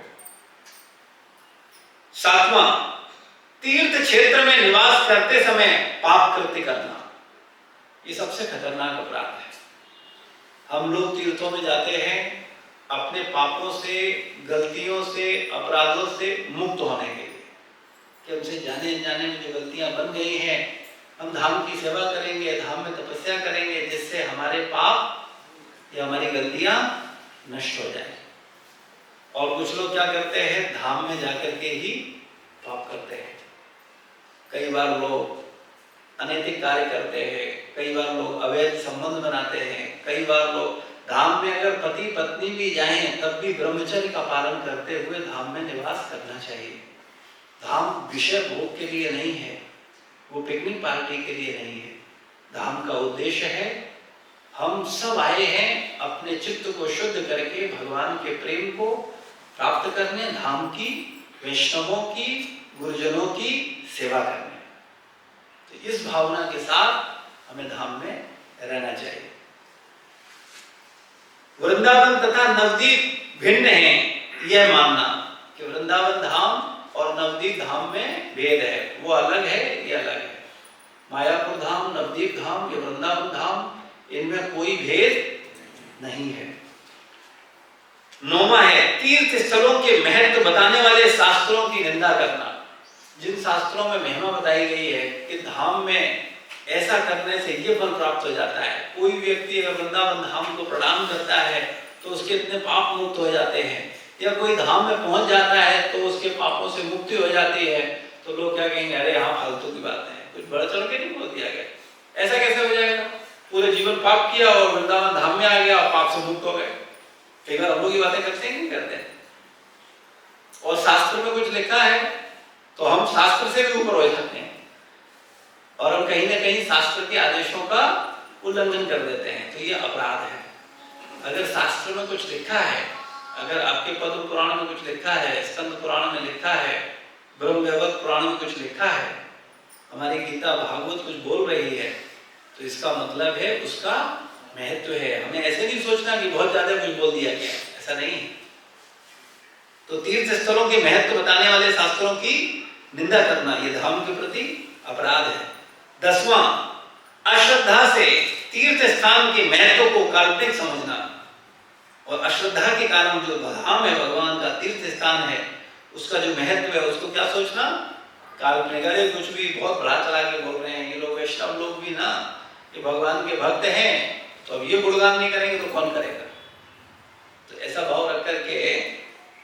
सातवां, तीर्थ क्षेत्र में निवास करते समय पाप कृत्य करना, ये सबसे खतरनाक अपराध है। हम लोग तीर्थों में जाते हैं अपने पापों से, गलतियों से, अपराधों से मुक्त होने के लिए, कि हमसे जाने अनजाने में जो गलतियां बन गई हैं, हम धाम की सेवा करेंगे, धाम में तपस्या करेंगे, जिससे हमारे पाप या हमारी गलतियां नष्ट हो जाए। और कुछ लोग क्या करते हैं, धाम में जाकर के ही पाप करते हैं। कई बार लोग अनैतिक कार्य करते हैं, कई बार लोग अवैध संबंध बनाते हैं, कई बार लोग धाम में अगर पति पत्नी भी जाएं तब भी ब्रह्मचर्य का पालन करते हुए धाम में निवास करना चाहिए। धाम विषय भोग के लिए नहीं है, वो पिकनिक पार्टी के लिए नहीं है। धाम का उद्देश्य है हम सब आए हैं अपने चित्त को शुद्ध करके भगवान के प्रेम को प्राप्त करने, धाम की, वैष्णवों की, गुरुजनों की सेवा करने। तो इस भावना के साथ हमें धाम में रहना चाहिए। वृंदावन तथा नवदीप भिन्न है, यह मानना कि वृंदावन धाम और नवदीप धाम में भेद है, वो अलग है, ये अलग है। मायापुर धाम, नवदीप धाम या वृंदावन धाम, इनमें कोई भेद नहीं है। नौवां है, तीर्थ स्थलों के महत्व बताने वाले शास्त्रों की निंदा करना। जिन शास्त्रों में महिमा बताई गई है कि धाम में ऐसा करने से ये फल प्राप्त हो जाता है, कोई व्यक्ति अगर वृंदावन धाम को प्रणाम करता है तो उसके इतने पाप मुक्त हो जाते हैं, या कोई धाम में पहुंच जाता है तो उसके पापों से मुक्ति हो जाती है, तो लोग क्या कहेंगे, अरे हाँ फालतू की बात है, कुछ बढ़ चढ़ के नहीं बोल दिया गया। ऐसा कैसे हो जाएगा? पूरे जीवन पाप किया और वृंदावन धाम में आ गया और पाप से मुक्त हो गए। कई बार हम लोग ये बातें करते हैं, नहीं करते? और शास्त्र में कुछ लिखा है तो हम शास्त्र से भी ऊपर हो जाते हैं और हम कहीं ना कहीं शास्त्र के आदेशों का उल्लंघन कर देते हैं, तो ये अपराध है। अगर शास्त्र में कुछ लिखा है, अगर आपके पद्म पुराण में कुछ लिखा है, स्कंद पुराण में लिखा है, ब्रह्मवैवर्त पुराण में कुछ लिखा है, हमारी गीता भागवत कुछ बोल रही है, तो इसका मतलब है उसका महत्व है। हमें ऐसे नहीं सोचना कि बहुत ज्यादा कुछ बोल दिया गया, ऐसा नहीं है। तो तीर्थ स्थलों के महत्व बताने वाले शास्त्रों की निंदा करना ये धाम के प्रति अपराध है। 10वां, अश्रद्धा से तीर्थ स्थान के महत्व को काल्पनिक समझना, और अश्रद्धा के कारण जो धाम है, भगवान का तीर्थ स्थान है, उसका जो महत्व है उसको क्या सोचना, काल्पनिक। अरे कुछ भी बहुत बड़ा चला के बोल रहे हैं ये लोग, वैष्णव लोग भी ना, ये भगवान के भक्त हैं, तो अब ये गुणगान नहीं करेंगे तो कौन करेगा? तो ऐसा भाव रख करके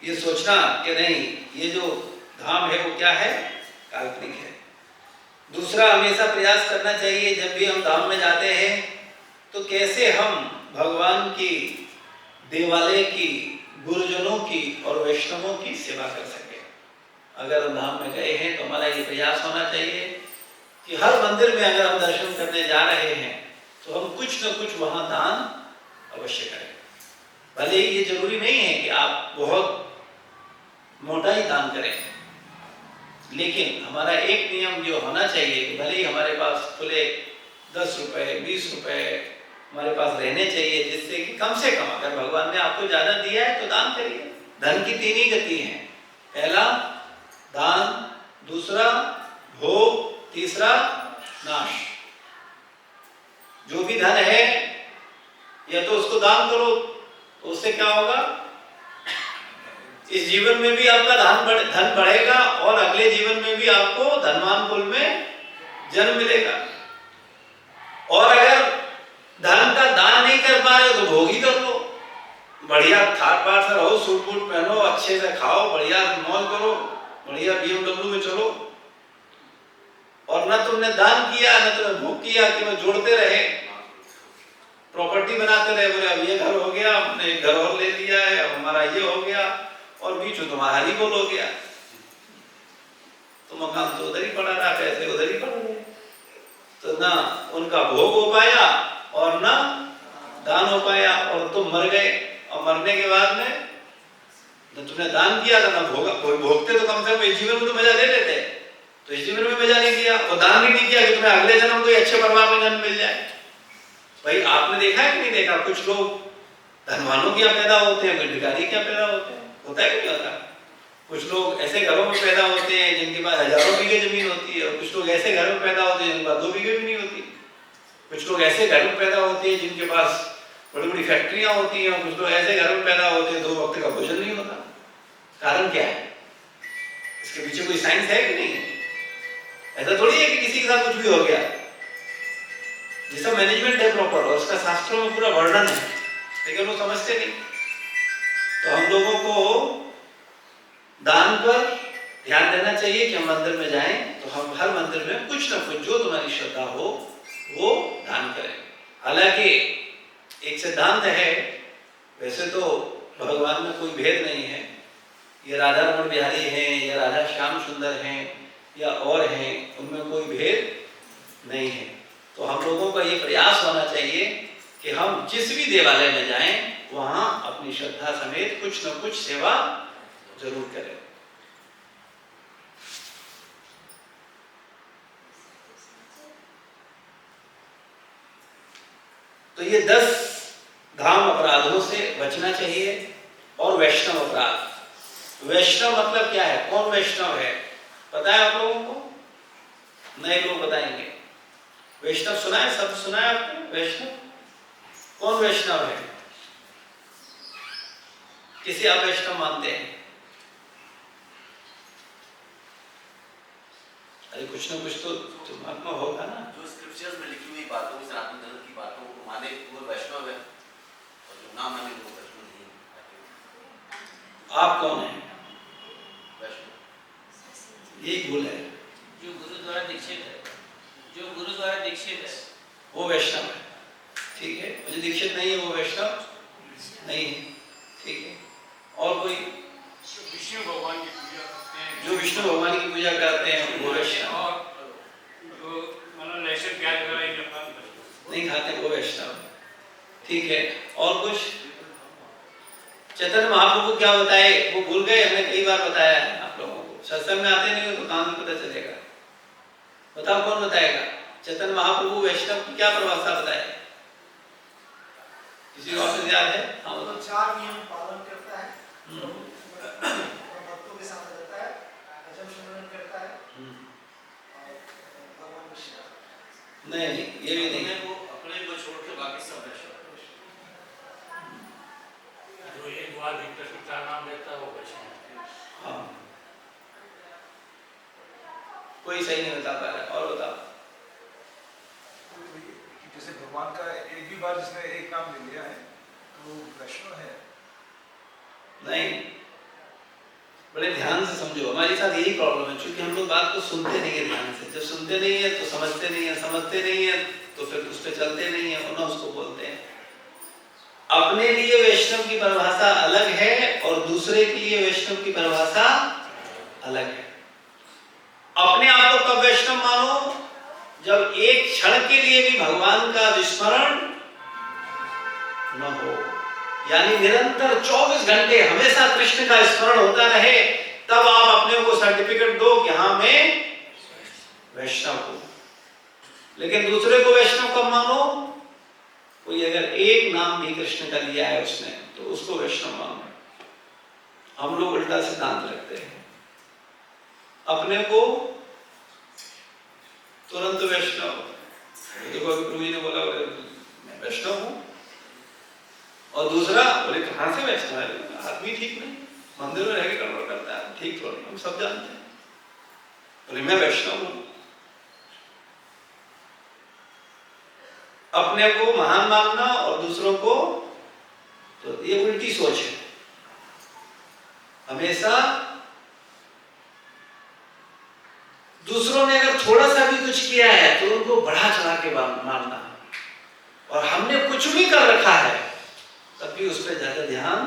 ये सोचना कि नहीं, ये जो धाम है वो क्या है, काल्पनिक है। दूसरा, हमेशा प्रयास करना चाहिए जब भी हम धाम में जाते हैं तो कैसे हम भगवान की, देवालय की, गुरुजनों की और वैष्णवों की सेवा कर सके। अगर हम धाम में गए हैं तो हमारा ये प्रयास होना चाहिए कि हर मंदिर में अगर हम दर्शन करने जा रहे हैं तो हम कुछ न कुछ वहां दान अवश्य करें। भले ही ये जरूरी नहीं है कि आप बहुत मोटा ही दान करें, लेकिन हमारा एक नियम जो होना चाहिए कि भले ही हमारे पास खुले 10 रुपए, 20 रुपए, हमारे पास रहने चाहिए, जिससे कि कम से कम अगर भगवान ने आपको ज्यादा दिया है तो दान करिए। धन की 3 ही गति हैं, पहला दान, दूसरा भोग, तीसरा नाश। जो भी धन है या तो उसको दान करो, तो उससे क्या होगा, इस जीवन में भी आपका धन बढ़ेगा और अगले जीवन में भी आपको धनवान कुल में जन्म मिलेगा। और अगर धन का दान नहीं कर पा रहे तो भोग ही कर लो, बढ़िया थाट बाट से रहो, सूट बूट पहनो, अच्छे से खाओ, बढ़िया मौज करो, बढ़िया BMW में चलो। और न तुमने दान किया न तुमने भोग किया, कि वो जोड़ते रहे, प्रॉपर्टी बनाते रहे, बोले अब ये घर हो गया, हमने एक घर और ले लिया है, अब हमारा ये हो गया, और बीच में तुम्हारा ही बोल हो गया, तो मकान तो उधर ही पड़ा रहा, पैसे उधर ही पड़ गए। तो ना उनका भोग हो पाया और ना दान हो पाया, और तुम मर गए। और मरने के बाद में न तुमने दान किया था ना भोगा, भोगते तो कम से कम इस जीवन में तो मजा ले लेते, तो इस जीवन में मजा नहीं किया, और दान भी नहीं किया कि तुम्हें अगले जन्म कोई अच्छे परिवार में जन्म मिल जाए। भाई आपने देखा है कि नहीं देखा, कुछ लोग धनवानों क्या पैदा होते हैं, कुछ भिखारी क्या पैदा होते हैं, होता है कि नहीं होता। कुछ लोग ऐसे घरों में पैदा होते हैं जिनके पास हजारों बीघे जमीन होती है, और कुछ लोग ऐसे घर में पैदा होते हैं जिनके पास 2 बीघे भी नहीं होती। कुछ लोग ऐसे घर में पैदा होते हैं जिनके पास बड़ी बड़ी फैक्ट्रियां होती हैं, और कुछ लोग ऐसे घर में पैदा होते हैं 2 वक्त का भोजन नहीं होता। कारण क्या है, इसके पीछे कोई साइंस है कि नहीं है? ऐसा थोड़ी है कि किसी के साथ कुछ भी हो गया, ये सब मैनेजमेंट है प्रॉपर, और उसका शास्त्रों में पूरा वर्णन है, लेकिन वो समझते नहीं। तो हम लोगों को दान पर ध्यान देना चाहिए कि हम मंदिर में जाएं तो हम हर मंदिर में कुछ ना कुछ जो तुम्हारी श्रद्धा हो वो दान करें। हालांकि एक सिद्धांत है, वैसे तो भगवान में कोई भेद नहीं है, ये राधा रमण बिहारी हैं या राधा श्याम सुंदर हैं या और हैं, उनमें कोई भेद नहीं है। तो हम लोगों का ये प्रयास होना चाहिए कि हम जिस भी देवालय में जाएं वहां अपनी श्रद्धा समेत कुछ न कुछ सेवा जरूर करें। तो ये 10 धाम अपराधों से बचना चाहिए। और वैष्णव अपराध, वैष्णव मतलब क्या है, कौन वैष्णव है, पता है आप लोगों को? नए लोग बताएंगे। वैष्णव सुना है, शब्द सुना है आपने? वैष्णव कौन वैष्णव है? किसे आप वैष्णव मानते हैं? अरे कुछ ना कुछ तो तुम्हारा होगा ना। जो स्क्रिप्चर्स में लिखी हुई बातों, सनातन धर्म की बातों को माने वो वैष्णव है, और जो ना माने वो वैष्णव नहीं है। आप कौन हैं? वैष्णव यही भूल है। जो गुरु द्वारा दीक्षित है, जो गुरु द्वारा दीक्षित है वो वैष्णव है, ठीक है। मुझे दीक्षित नहीं है वो वैष्णव नहीं है, ठीक है। और कोई विष्णु भगवान की पूजा करते हैं, जो विष्णु भगवान की पूजा करते हैं वो वैष्णव, और जो मतलब लहसुन प्याज वगैरह नहीं खाते वो वैष्णव, ठीक है। और कुछ चैतन्य महाप्रभु क्या बताए वो भूल गए, हमने कई बार बताया है आप लोगों को। सत्संग में आते नहीं हो तो काम में पता चलेगा। बताओ कौन बताएगा? चैतन्य महाप्रभु वैष्णव की क्या परिभाषा बताए? किसी और से याद है? हाँ बताओ। 4 नियम पालन करता है, भक्तों के साथ रहता है, भजन सुमरन करता है, और भगवान को सेवा। नहीं ये भी नहीं। वो अपने को छोड़ के बाकी सब वैष्णव। जो एक बार भी कृष्ण का नाम लेता है वो वैष्णव। हाँ कोई सही नहीं बता पा रहा, और बताओ। जैसे भगवान का एक भी बार जिसने एक नाम ले लिया है तो वो वैष्णव है। नहीं, बड़े ध्यान से समझो, हमारे साथ यही प्रॉब्लम है, क्योंकि हम लोग बात को सुनते नहीं है ध्यान से। जब सुनते नहीं है तो समझते नहीं है, समझते नहीं है तो फिर उस पर चलते नहीं है, ना उसको बोलते हैं। अपने लिए वैष्णव की परिभाषा अलग है और दूसरे के लिए वैष्णव की परिभाषा अलग है। अपने आप को कब वैष्णव मानो? जब एक क्षण के लिए भी भगवान का विस्मरण न हो, यानी निरंतर 24 घंटे हमेशा कृष्ण का स्मरण होता रहे, तब आप अपने को सर्टिफिकेट दो कि हाँ मैं वैष्णव हूं। लेकिन दूसरे को वैष्णव कब मानो? कोई कोई अगर एक नाम भी कृष्ण का लिया है उसने तो उसको वैष्णव मानो। हम लोग उल्टा सिद्धांत रखते हैं, अपने को तुरंत वैष्णव। देखो अभी प्रभु जी ने बोला मैं वैष्णव हूं, और दूसरा बोले कहां से वैष्णव है, आदमी ठीक नहीं, मंदिर में रहकर गड़बड़ करता है, ठीक थोड़ी, हम सब जानते हैं। बोले मैं वैष्णव हूं, अपने को महान मानना और दूसरों को, तो ये उल्टी सोच है। हमेशा दूसरों ने अगर थोड़ा सा भी कुछ किया है तो उनको बढ़ा चढ़ा के मानना, और हमने कुछ भी कर रखा है तब भी उस पर ज्यादा ध्यान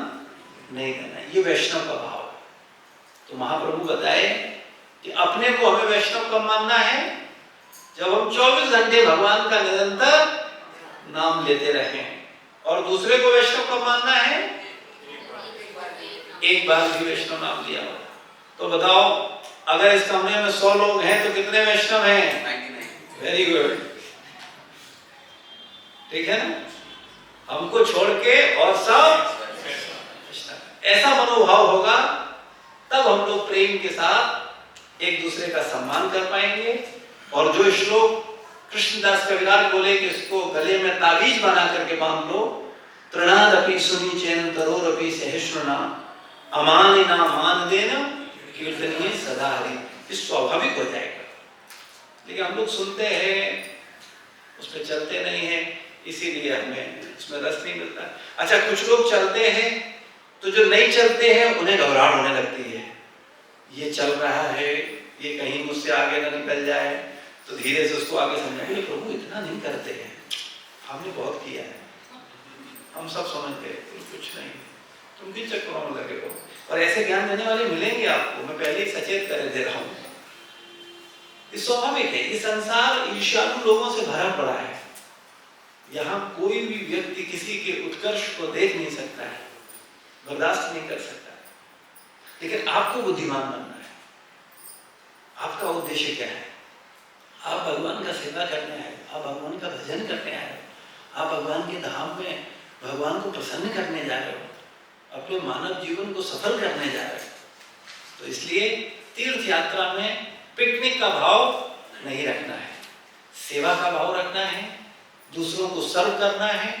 नहीं देना, ये वैष्णव का भाव है। तो महाप्रभु बताए कि अपने को हमें वैष्णव कब मानना है, जब हम 24 घंटे भगवान का निरंतर नाम लेते रहें, और दूसरे को वैष्णव कब मानना है, एक बार भी वैष्णव नाम लिया हो। तो बताओ अगर इस कमरे में 100 लोग हैं तो कितने वैष्णव हैं? 99। वेरी गुड, ठीक है ना, हमको छोड़ के और सब। ऐसा मनोभाव होगा तब हम लोग प्रेम के साथ एक दूसरे का सम्मान कर पाएंगे। और जो श्लोक कृष्णदास कविराज बोले कि इसको गले में ताबीज बना करके बांध लो, तृणादपि सुनी चैन तरोरपि सहिष्णुना अमानिना मान देना कीर्तनीय सदा हरि, इस स्वाभाविक हो जाएगा। लेकिन हम लोग सुनते हैं, उस पर चलते नहीं हैं, इसीलिए हमें इसमें रस नहीं मिलता। अच्छा, कुछ लोग चलते हैं तो जो नहीं चलते हैं उन्हें घबराहट होने लगती है, ये चल रहा है, ये कहीं मुझसे आगे ना निकल जाए, तो धीरे से उसको आगे समझाएंगे, प्रभु इतना नहीं करते हैं, हमने बहुत किया है, हम सब समझते हैं, कुछ नहीं, तुम भी चक्करों में लगे हो। और ऐसे ज्ञान देने वाले मिलेंगे आपको, मैं पहले ही सचेत कर दे रहा हूँ। ये स्वाभाविक है, ये संसार ईर्ष्यालु लोगों से भरा पड़ा है। यहाँ कोई भी व्यक्ति किसी के उत्कर्ष को देख नहीं सकता है, बर्दाश्त नहीं कर सकता है। लेकिन आपको बुद्धिमान बनना है। आपका उद्देश्य क्या है? आप भगवान का सेवा करने आए, आप भगवान का भजन करने आए, आप भगवान के धाम में भगवान को प्रसन्न करने जा रहे हो, अपने मानव जीवन को सफल करने जा रहे हो। तो इसलिए तीर्थ यात्रा में पिकनिक का भाव नहीं रखना है, सेवा का भाव रखना है, दूसरों को सर्व करना है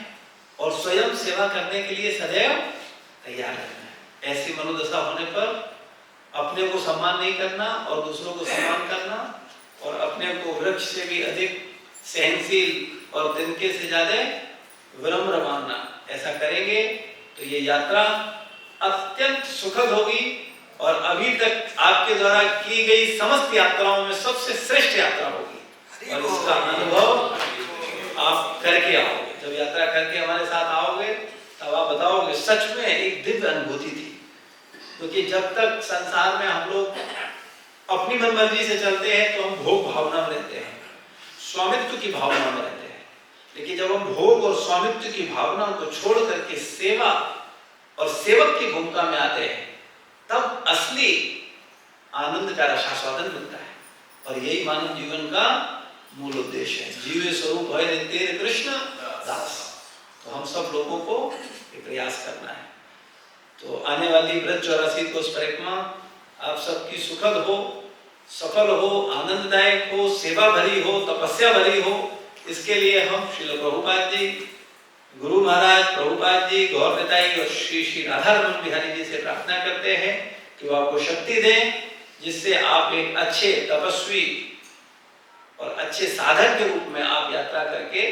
और स्वयं सेवा करने के लिए सदैव तैयार रहना है। ऐसी मनोदशा होने पर अपने को सम्मान नहीं करना और दूसरों को सम्मान करना, और अपने को वृक्ष से भी अधिक सहनशील और तिनके से ज्यादा विनम्र मानना, ऐसा करेंगे तो ये यात्रा अत्यंत सुखद होगी और अभी तक आपके द्वारा की गई समस्त यात्राओं में सबसे श्रेष्ठ यात्रा होगी। और इसका अनुभव आप करके आओगे, जब यात्रा करके हमारे साथ आओगे तब आप बताओगे सच में एक दिव्य अनुभूति थी। क्योंकि जब तक संसार में हम लोग अपनी मनमर्जी से चलते हैं तो हम भोग भावना में रहते हैं, स्वामित्व की भावना में रहते हैं। लेकिन जब हम भोग और स्वामित्व की भावना को छोड़ करके सेवा और सेवक की भूमिका में आते हैं, तब असली आनंद का रसास्वादन मिलता है। और यही मानव जीवन का मूल उद्देश्य है। जीवे स्वरूप है तेरे कृष्ण दास। तो हम सब लोगों को ये प्रयास करना है। तो आने वाली व्रत 84 कोष परिक्रमा आप सबकी सुखद हो, सफल हो, आनंददायक हो, सेवा भरी हो, तपस्या भरी हो। इसके लिए हम श्रील प्रभुपाद जी, गुरु महाराज प्रभुपाद जी, गौर निताई और श्री श्री राधा रमन बिहारी जी से प्रार्थना करते हैं कि वो आपको शक्ति दें, जिससे आप एक अच्छे तपस्वी और अच्छे साधक के रूप में आप यात्रा करके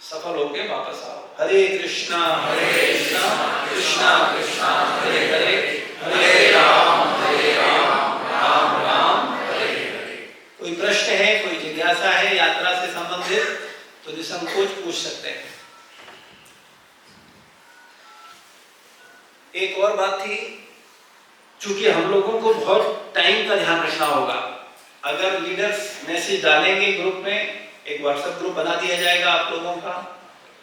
सफल होकर वापस आओ। हरे कृष्णा कृष्णा कृष्णा हरे हरे, हरे राम राम राम हरे हरे। कोई प्रश्न है, कोई जिज्ञासा है यात्रा से संबंधित तो निसंकोच पूछ सकते हैं। एक और बात थी, चूंकि हम लोगों को बहुत टाइम का ध्यान रखना होगा। अगर लीडर्स मैसेज डालेंगे ग्रुप में, एक व्हाट्सएप ग्रुप बना दिया जाएगा आप लोगों का,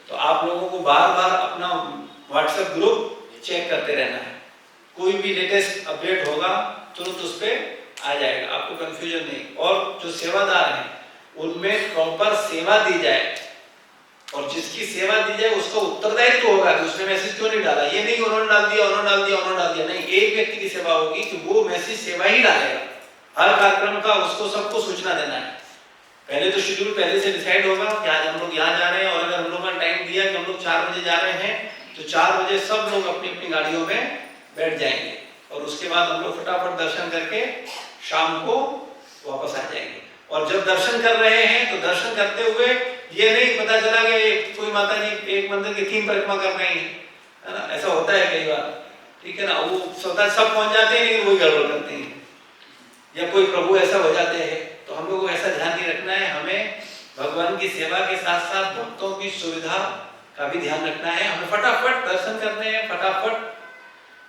तो आप लोगों को बार बार अपना व्हाट्सएप ग्रुप चेक करते रहना है। कोई भी लेटेस्ट अपडेट होगा तुरंत उस पर आ जाएगा, आपको कंफ्यूजन नहीं। और जो सेवादार हैं उनमें प्रॉपर सेवा दी जाए, और जिसकी सेवा दी जाए उसका उत्तरदायित्व होगा कि उसने मैसेज क्यों नहीं डाला। ये नहीं उन्होंने डाल दिया, उन्होंने डाल दिया, उन्होंने डाल दिया, नहीं, एक व्यक्ति की सेवा होगी कि वो मैसेज सेवा ही डालेगा। हर कार्यक्रम का उसको सबको सूचना देना है। पहले तो शेड्यूल पहले से डिसाइड होगा कि आज हम लोग यहाँ जा रहे हैं, और अगर हम लोग का टाइम दिया कि हम लोग 4 बजे जा रहे हैं तो 4 बजे सब लोग अपनी अपनी गाड़ियों में बैठ जाएंगे, और उसके बाद हम लोग फटाफट दर्शन करके शाम को वापस आ जाएंगे। और जब दर्शन कर रहे हैं तो दर्शन करते हुए ये नहीं पता चला कि कोई माता जी एक मंदिर की 3 परिक्रमा कर रही हैं, है ना, ऐसा होता है कई बार, ठीक है ना, वो स्वतः सब पहुंच जाते हैं लेकिन वही गड़बड़ करते हैं, या कोई प्रभु ऐसा हो जाते हैं। तो हम लोगों को ऐसा ध्यान नहीं रखना है, हमें भगवान की सेवा के साथ साथ भक्तों की सुविधा का भी ध्यान रखना है। हमें फटाफट दर्शन करने हैं, फटाफट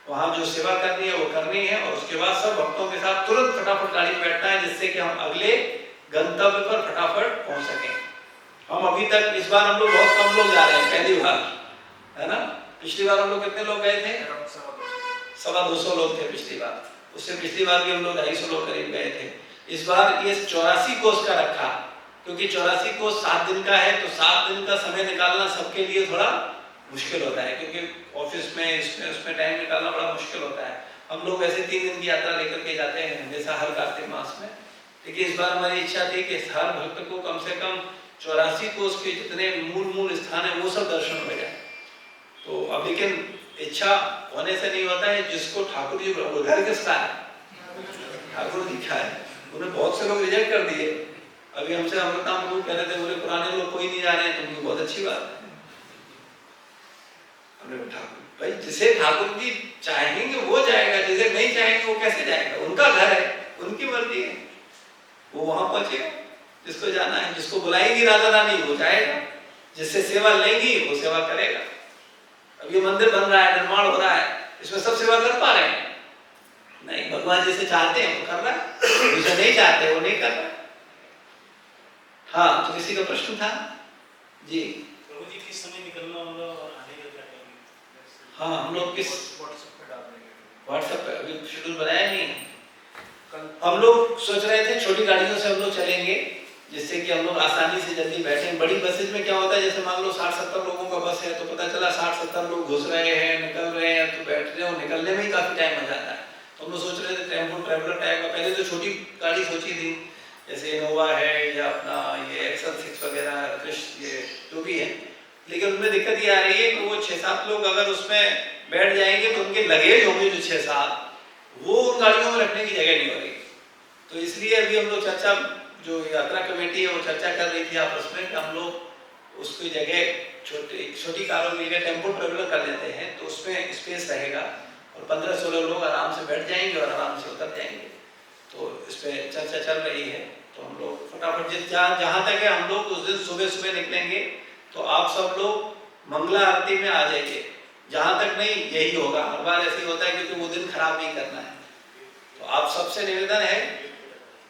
वहां जो सेवा करनी है वो करनी है, और उसके बाद सब भक्तों के साथ तुरंत फटाफट गाड़ी में बैठना है, जिससे कि हम अगले गंतव्य पर फटाफट पहुंच सकें। हम अभी तक इस बार हम लोग बहुत कम लोग जा रहे हैं, पहली बार, है ना। पिछली बार हम लोग कितने लोग गए थे? 225 लोग थे पिछली बार। उससे पिछली बार भी हम लोग 250 लोग करीब गए थे। इस बार ये 84 कोस का रखा, क्योंकि 84 कोस 7 दिन का है, तो 7 दिन का समय निकालना सबके लिए थोड़ा मुश्किल होता है, क्योंकि ऑफिस में उसमें टाइम निकालना बड़ा मुश्किल होता है। हम लोग वैसे 3 दिन की यात्रा लेकर के जाते हैं हमेशा हर कार्तिक मास में, लेकिन इस बार हमारी इच्छा थी कि हर भक्त को कम से कम 84 कोस के जितने मूल स्थान है वो सब दर्शन हो जाए। तो अब लेकिन इच्छा होने से नहीं होता है, जिसको ठाकुर जी घर किसका है? ठाकुर जी का है। उन्हें बहुत से लोग रिजेक्ट कर दिए। अभी हमसे अमृता प्रभु कह रहे थे, बोले पुराने लोग कोई नहीं जा रहे हैं, तो बहुत अच्छी बात है। हमने ठाकुर भाई जिसे ठाकुर जी चाहेंगे वो जाएगा, जिसे नहीं चाहेंगे वो कैसे जाएगा? उनका घर है, उनकी मर्जी है, वो वहां पहुंचेगा जिसको जाना है। जिसको बुलाएंगी राधा रानी वो जाएगा, जिससे सेवा लेंगी वो सेवा करेगा। अब ये मंदिर बन रहा है, निर्माण हो रहा है, इसमें सब सेवा कर पा रहे हैं? नहीं, भगवान जिसे चाहते हैं वो कर रहा है, जिसे नहीं चाहते वो नहीं कर रहा। हाँ, तो किसी का प्रश्न था जी? प्रभु जी किस समय निकलना होगा और आने का क्या टाइम? हाँ, हम लोग किस व्हाट्सएप पे अभी शेड्यूल बनाया नहीं है। हम लोग सोच रहे थे छोटी गाड़ियों से हम लोग चलेंगे, जिससे कि हम लोग आसानी से जल्दी बैठें। बड़ी बसेज में क्या होता है, जैसे मान लो 60-70 लोगों का बस है, तो पता चला 60-70 लोग घुस रहे हैं, निकल रहे हैं, तो बैठ रहे हो, निकलने में ही काफी टाइम हो जाता है। तो हम लोग सोच रहे थे टेम्पो ट्रैवलर टाइप का, पहले तो छोटी गाड़ी सोची थी, जैसे इनोवा है या अपना ये एक्सल 6 वगैरह, कृष्ण, ये जो भी है, लेकिन उनमें दिक्कत ये आ रही है कि वो 6-7 लोग अगर उसमें बैठ जाएंगे तो उनके लगेज होंगे जो 6-7, वो उन गाड़ियों में रखने की जगह नहीं हो रही। तो इसलिए अभी हम लोग चर्चा, जो यात्रा कमेटी है वो चर्चा कर रही थी आपस में कि हम लोग उसकी जगह छोटी कारों की जगह टेम्पो ट्रैवलर कर लेते हैं, तो उसमें स्पेस रहेगा और 15-16 लोग आराम से बैठ जाएंगे और आराम से उतर जाएंगे। तो इस पर चर्चा चल रही है। तो हम लोग फटाफट जहाँ तक है हम लोग उस दिन सुबह निकलेंगे, तो आप सब लोग मंगला आरती में आ जाइए। जहाँ तक नहीं यही होगा, हर बार ऐसे ही होता है, क्योंकि वो दिन खराब नहीं करना है। तो आप सबसे निवेदन है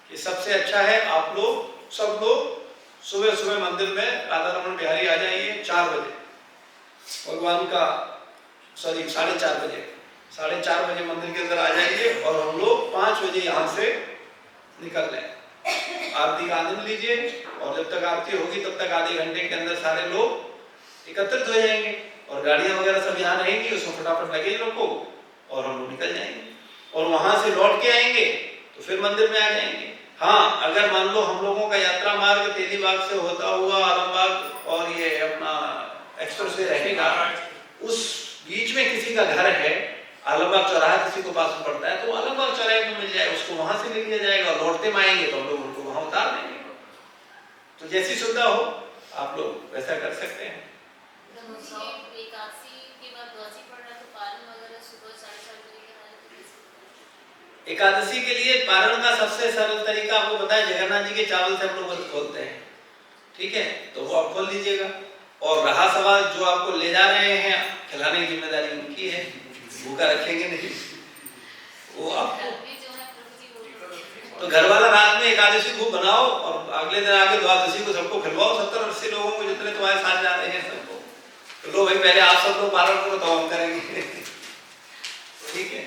कि सबसे अच्छा है आप लोग सब लोग सुबह मंदिर में राधा रमन बिहारी आ जाइए 4 बजे भगवान का, सॉरी 4:30 बजे, 4:30 बजे मंदिर के अंदर आ जाइए, और हम लोग 5 बजे यहाँ से निकल लें। आरती का आनंद लीजिए, और जब तक आरती होगी तब तक आधे घंटे के अंदर सारे लोग एकत्रित हो जाएंगे, और गाड़ियां वगैरह सब यहाँ रहेंगी, उसमें फटाफट लगेज रखो और हम लोग निकल जाएंगे, और वहां से लौट के आएंगे तो फिर मंदिर में आ जाएंगे। हाँ, अगर मान लो हम लोगों का यात्रा मार्ग तेलीबाग से होता हुआ आलमबाग और ये अपना एक्सप्रेस वे रहेगा, उस बीच में किसी का घर है, आलमबाग चौराहा किसी को पास में पड़ता है, तो आलमबाग चौराहे में मिल जाए, उसको वहां से ले लिया जाएगा, और लौटते में आएंगे तो हम लोग उनको वहां उतार देंगे। तो जैसी सुविधा हो आप लोग वैसा कर सकते हैं। एकादशी के लिए पारण का सबसे सरल तरीका आपको बताया, जगन्नाथ जी के चावल से हम लोग व्रत खोलते हैं, ठीक है, तो वो आप खोल लीजिएगा। और रहा सवाल जो आपको ले जा रहे हैं, खिलाने की जिम्मेदारी उनकी है, भूखा रखेंगे नहीं वो आपको। तो घर वाला रात में एकादशी खूब बनाओ, और अगले दिन आके द्वादशी को सबको खिलवाओ, 70-80 लोगों को, जितने तुम्हारे साथ जा रहे हैं सबको। तो लो भाई, पहले आप सब लोग पारण करो तो हम करेंगे ठीक है।